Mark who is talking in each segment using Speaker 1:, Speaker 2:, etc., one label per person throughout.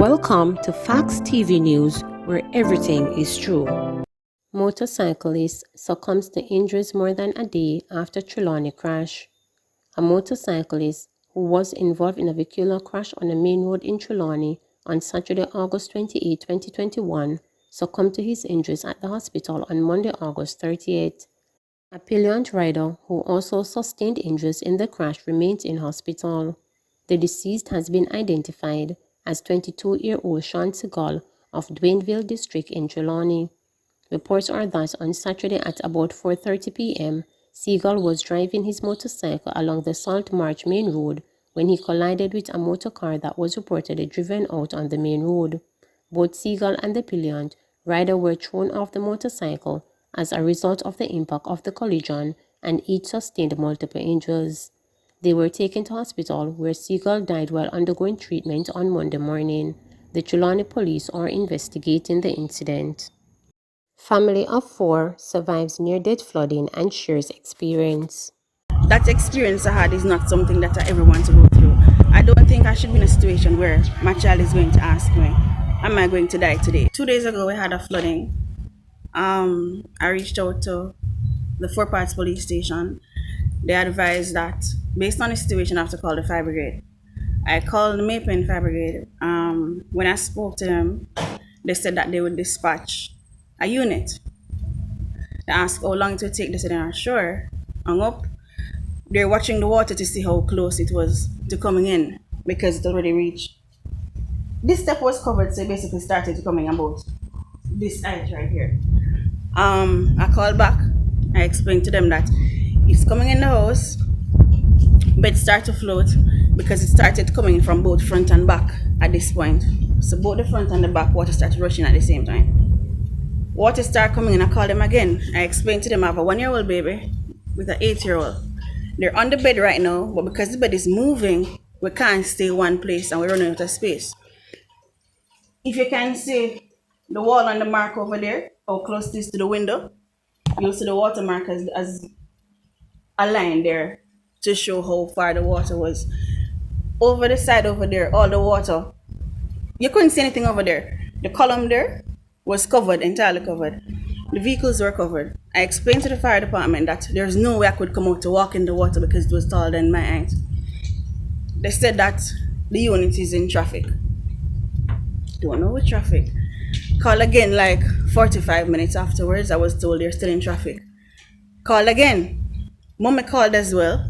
Speaker 1: Welcome to Facts TV News, where everything is true. Motorcyclist succumbs to injuries more than a day after Trelawney crash. A motorcyclist who was involved in a vehicular crash on the main road in Trelawney on Saturday, August 28, 2021, succumbed to his injuries at the hospital on Monday, August 38. A pillion rider who also sustained injuries in the crash remains in hospital. The deceased has been identified as 22-year-old Sean Segal of Dwaineville District in Trelawney. Reports are that on Saturday at about 4:30 p.m., Segal was driving his motorcycle along the Salt March main road when he collided with a motor car that was reportedly driven out on the main road. Both Segal and the pillion rider were thrown off the motorcycle as a result of the impact of the collision, and each sustained multiple injuries. They were taken to hospital where Segal died while undergoing treatment on Monday morning. The Trelawney police are investigating the incident. Family of 4 survives near-death flooding and shares experience.
Speaker 2: That experience I had is not something that I ever want to go through. I don't think I should be in a situation where my child is going to ask me, am I going to die today? 2 days ago, we had a flooding. I reached out to the Four Parts police station. They advised that based on the situation, I have to call the fire brigade. I called the Maple Fire Brigade. When I spoke to them, they said that they would dispatch a unit. They asked how long it would take. They said they're not sure. Hung up. They're watching the water to see how close it was to coming in because it already reached. This step was covered, so it basically started coming about this height right here. I called back. I explained to them that it's coming in the house, but it started to float because it started coming from both front and back at this point. So both the front and the back water started rushing at the same time. Water started coming in. I called them again. I explained to them I have a 1-year-old baby with an 8-year-old. They're on the bed right now, but because the bed is moving, we can't stay one place and we're running out of space. If you can see the wall and the mark over there, how close this to the window, you'll see the water mark as a line there to show how far the water was. Over the side over there, all the water, you couldn't see anything over there. The column there was covered, entirely covered. The vehicles were covered. I explained to the fire department that there's no way I could come out to walk in the water because it was taller than my height. They said that the unit is in traffic. Don't know what traffic. Call again like 45 minutes afterwards. I was told they're still in traffic. Call again. Mommy called as well.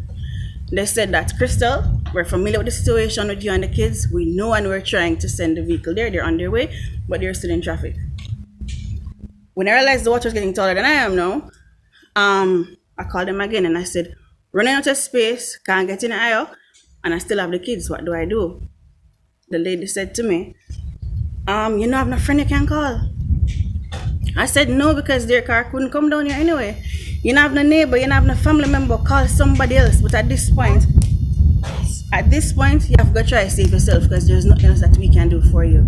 Speaker 2: They said that, Crystal, we're familiar with the situation with you and the kids. We know and we're trying to send the vehicle there. They're on their way, but they're still in traffic. When I realized the water was getting taller than I am now, I called them again and I said, running out of space, can't get in the aisle, and I still have the kids. What do I do? The lady said to me, you don't have no friend you can call. I said no, because their car couldn't come down here anyway. You don't have no neighbor, you don't have no family member, call somebody else. But at this point, you have got to try to save yourself because there's nothing else that we can do for you.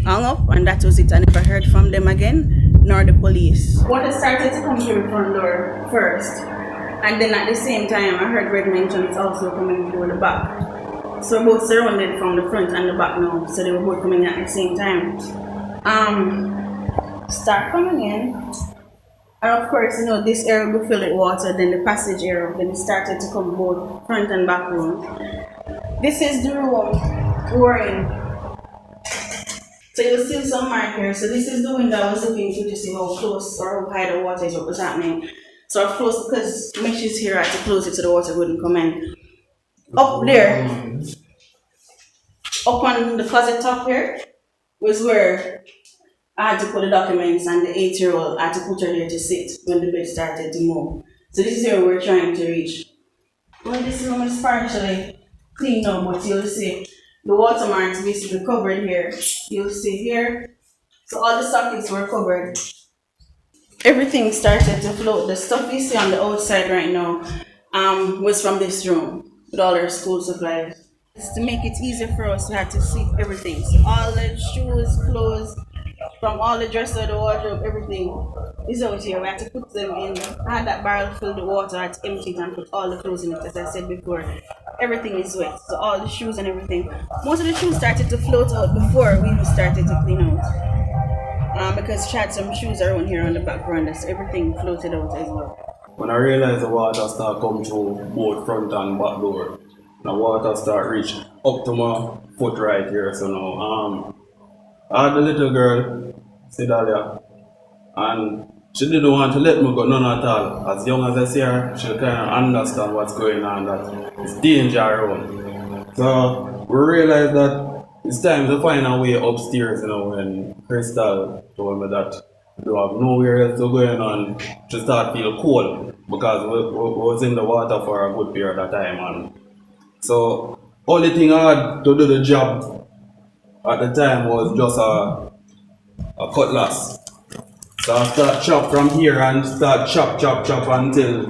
Speaker 2: Hung up, and that was it. I never heard from them again, nor the police. Water started to come through the front door first, and then at the same time, I heard Red mention it's also coming through the back. So we're both surrounded from the front and the back now, so they were both coming at the same time. Start coming in, and of course, this area will fill with water, then the passage area, then it started to come both front and back room. This is the room we're in. So you'll see some markers. So this is the window I was looking to see how close or how high the water is, what was happening. So I've closed because meshes here, I had to close it so the water wouldn't come in. Up there, up on the closet top here, was where I had to put the documents, and the 8-year-old, I had to put her there to sit when the bed started to move. So this is where we're trying to reach. Well, this room is partially clean now, but you'll see the water marks basically covered here. You'll see here. So all the sockets were covered. Everything started to float. The stuff you see on the outside right now was from this room with all our school supplies. Just to make it easier for us, we had to sweep everything. So all the shoes, clothes, From all the dresser, the wardrobe, everything is out here. We had to put them in. I had that barrel filled with water, I had to empty it and put all the clothes in it, as I said before. Everything is wet, so all the shoes and everything. Most of the shoes started to float out before we even started to clean out. Because she had some shoes around here on the back veranda, so everything floated out as well.
Speaker 3: When I realized the water start come through both front and back door, the water start reach up to my foot right here. So now, I had the little girl, Sedalia, and she didn't want to let me go none at all. As young as I see her, she kind of understand what's going on, that it's danger around. So we realized that it's time to find a way upstairs, when Crystal told me that we have nowhere else to go in and she start feel cold because we was in the water for a good period of time. And so only thing I had to do the job at the time was just a cutlass. So I start chop from here and start chop until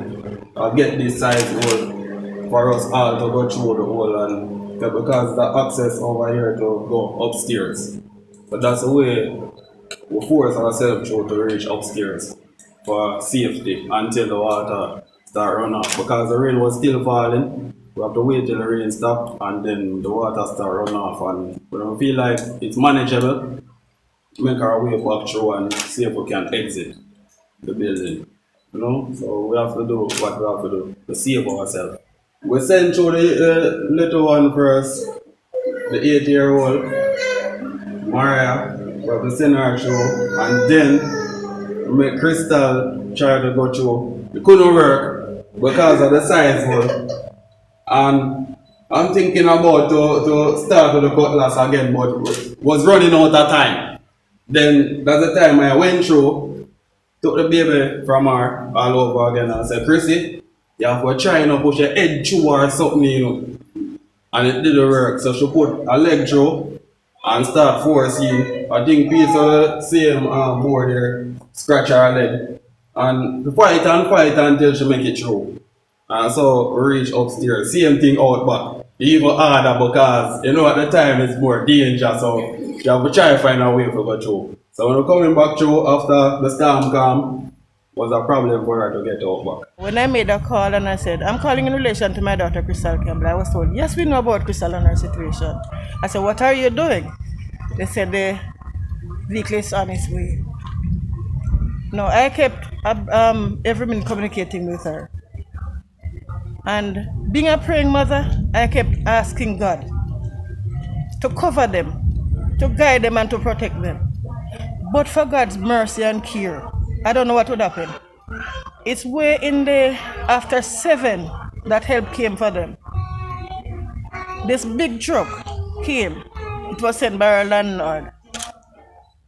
Speaker 3: I get this size hole for us all to go through the hole, and because the access over here to go upstairs. But that's the way we force ourselves through to reach upstairs for safety until the water start run off. Because the rain was still falling, we have to wait till the rain stop and then the water start run off, and we don't feel like it's manageable, make our way back through and see if we can exit the building. So we have to do what we have to do to save ourselves. We sent through the little one first, the 8-year-old, Maria. We have to send her through, and then we make Crystal try to go through. It couldn't work because of the size hole. And I'm thinking about to start with the cutlass again, but was running out of time. Then that's the time I went through, took the baby from her all over again and said, Chrissy, you have to try and push your head through or something, And it didn't work. So she put a leg through and start forcing. I think piece of the same board there, scratch her leg. And fight until she make it through. And so we reach upstairs, same thing out back. Even harder because at the time it's more danger, so you have to try to find a way to go through. So when we're coming back through after the storm calm, was a problem for her to get out back.
Speaker 4: When I made a call and I said, I'm calling in relation to my daughter Crystal Campbell, I was told, yes, we know about Crystal and her situation. I said, what are you doing? They said the vehicle is on its way. No, I kept every minute communicating with her. And being a praying mother, I kept asking God to cover them, to guide them and to protect them. But for God's mercy and care, I don't know what would happen. It's way in the after 7 that help came for them. This big truck came. It was sent by our landlord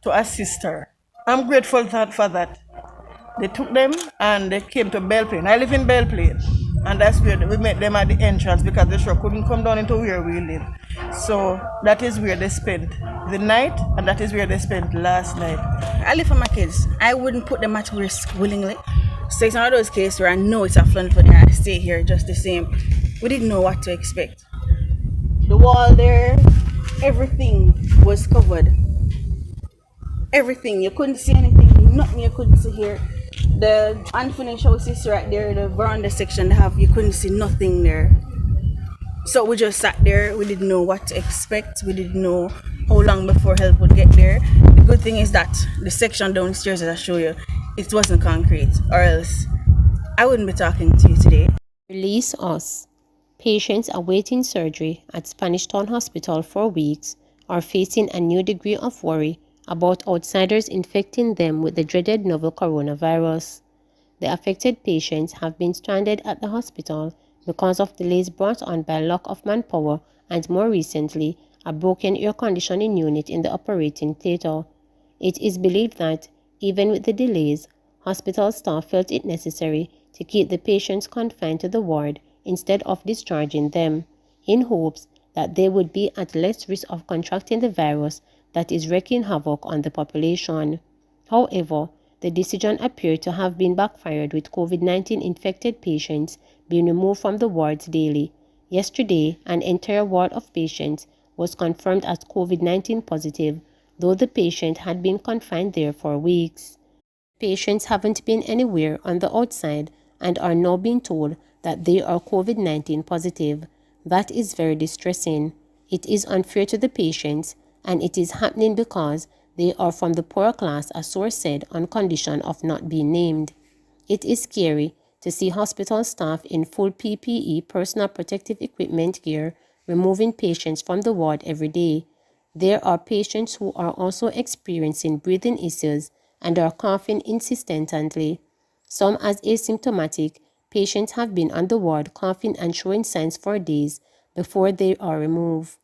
Speaker 4: to assist her. I'm grateful for that. They took them and they came to Belle Plaine. I live in Belle Plaine, and that's where we met them at the entrance because the truck couldn't come down into where we live. So that is where they spent the night, and that is where they spent last night.
Speaker 2: I live for my kids. I wouldn't put them at risk willingly. So it's one of those cases where I know it's a flood for them. I stay here just the same. We didn't know what to expect. The wall there, everything was covered. Everything. You couldn't see anything. Nothing you couldn't see here. The unfinished houses right there, the veranda section you couldn't see nothing there. So we just sat there. We didn't know what to expect. We didn't know how long before help would get there. The good thing is that the section downstairs that I show you, it wasn't concrete, or else I wouldn't be talking to you today.
Speaker 1: Release us. Patients awaiting surgery at Spanish Town Hospital for weeks are facing a new degree of worry about outsiders infecting them with the dreaded novel coronavirus. The affected patients have been stranded at the hospital because of delays brought on by lack of manpower and, more recently, a broken air conditioning unit in the operating theatre. It is believed that, even with the delays, hospital staff felt it necessary to keep the patients confined to the ward instead of discharging them, in hopes that they would be at less risk of contracting the virus that is wreaking havoc on the population. However, the decision appeared to have been backfired, with COVID-19 infected patients being removed from the wards daily. Yesterday, an entire ward of patients was confirmed as COVID-19 positive, though the patient had been confined there for weeks. Patients haven't been anywhere on the outside and are now being told that they are COVID-19 positive. That is very distressing. It is unfair to the patients, and it is happening because they are from the poorer class, a source said, on condition of not being named. It is scary to see hospital staff in full PPE, personal protective equipment gear, removing patients from the ward every day. There are patients who are also experiencing breathing issues and are coughing insistently. Some as asymptomatic, patients have been on the ward coughing and showing signs for days before they are removed.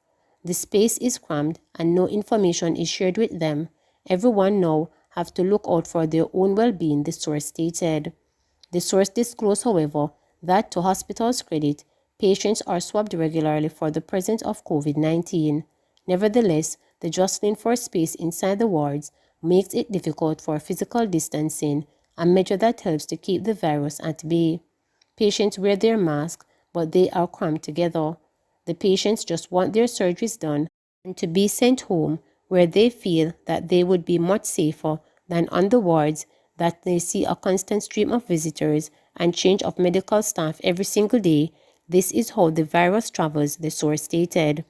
Speaker 1: The space is crammed and no information is shared with them. Everyone now have to look out for their own well-being, the source stated. The source disclosed, however, that to hospitals' credit, patients are swabbed regularly for the presence of COVID-19. Nevertheless, the jostling for space inside the wards makes it difficult for physical distancing, a measure that helps to keep the virus at bay. Patients wear their masks, but they are crammed together. The patients just want their surgeries done and to be sent home, where they feel that they would be much safer than on the wards that they see a constant stream of visitors and change of medical staff every single day. This is how the virus travels, the source stated.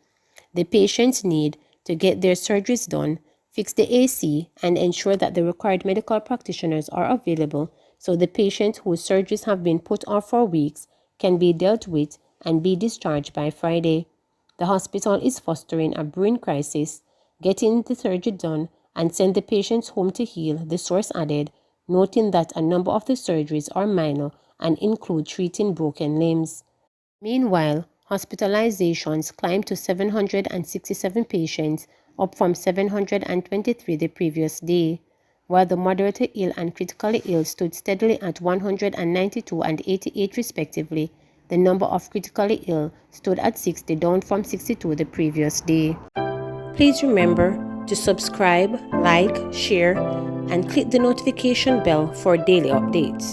Speaker 1: The patients need to get their surgeries done, fix the AC, and ensure that the required medical practitioners are available so the patients whose surgeries have been put off for weeks can be dealt with and be discharged by Friday. The hospital is fostering a brain crisis, getting the surgery done and send the patients home to heal, the source added, noting that a number of the surgeries are minor and include treating broken limbs. Meanwhile, hospitalizations climbed to 767 patients, up from 723 the previous day, while the moderately ill and critically ill stood steadily at 192 and 88 respectively. The number of critically ill stood at 60, down from 62 the previous day. Please remember to subscribe, like, share, and click the notification bell for daily updates.